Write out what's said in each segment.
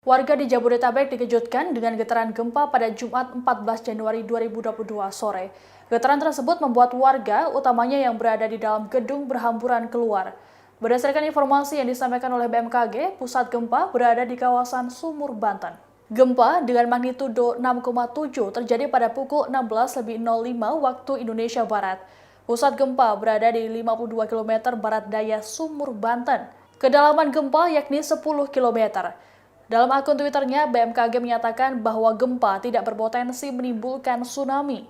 Warga di Jabodetabek dikejutkan dengan getaran gempa pada Jumat 14 Januari 2022 sore. Getaran tersebut membuat warga, utamanya yang berada di dalam gedung, berhamburan keluar. Berdasarkan informasi yang disampaikan oleh BMKG, pusat gempa berada di kawasan Sumur, Banten. Gempa dengan magnitudo 6,7 terjadi pada pukul 16.05 waktu Indonesia Barat. Pusat gempa berada di 52 km barat daya Sumur, Banten. Kedalaman gempa yakni 10 km. Dalam akun Twitternya, BMKG menyatakan bahwa gempa tidak berpotensi menimbulkan tsunami.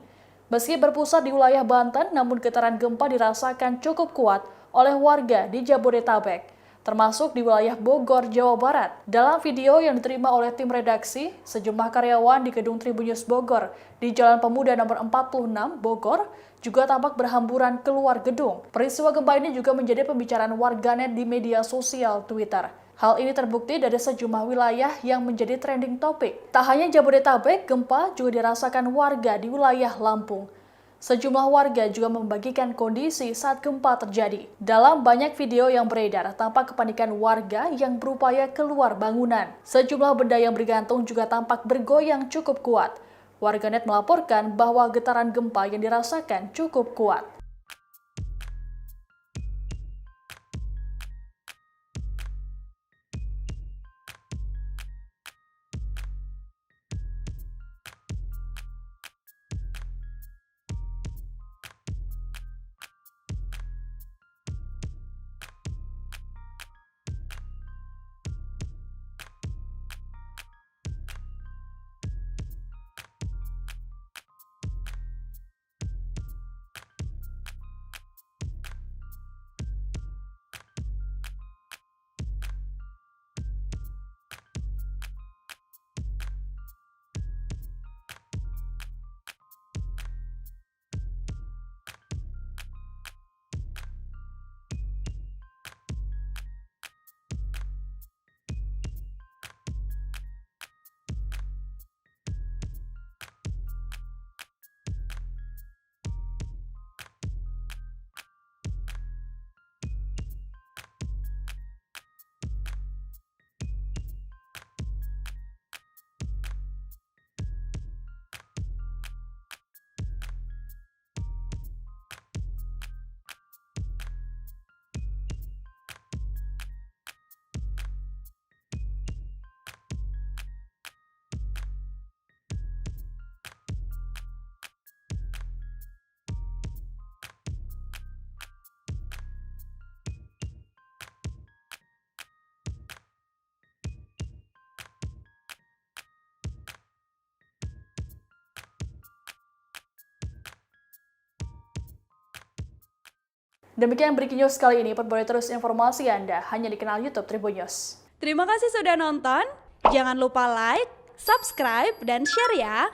Meski berpusat di wilayah Banten, namun getaran gempa dirasakan cukup kuat oleh warga di Jabodetabek, termasuk di wilayah Bogor, Jawa Barat. Dalam video yang diterima oleh tim redaksi, sejumlah karyawan di gedung Tribun News Bogor di Jalan Pemuda nomor 46, Bogor, juga tampak berhamburan keluar gedung. Peristiwa gempa ini juga menjadi pembicaraan warganet di media sosial Twitter. Hal ini terbukti dari sejumlah wilayah yang menjadi trending topik. Tak hanya Jabodetabek, gempa juga dirasakan warga di wilayah Lampung. Sejumlah warga juga membagikan kondisi saat gempa terjadi. Dalam banyak video yang beredar, tampak kepanikan warga yang berupaya keluar bangunan. Sejumlah benda yang bergantung juga tampak bergoyang cukup kuat. Warganet melaporkan bahwa getaran gempa yang dirasakan cukup kuat. Demikian Breaking News kali ini. Perbarui terus informasi Anda hanya di kanal YouTube Tribun News. Terima kasih sudah nonton. Jangan lupa like, subscribe, dan share ya.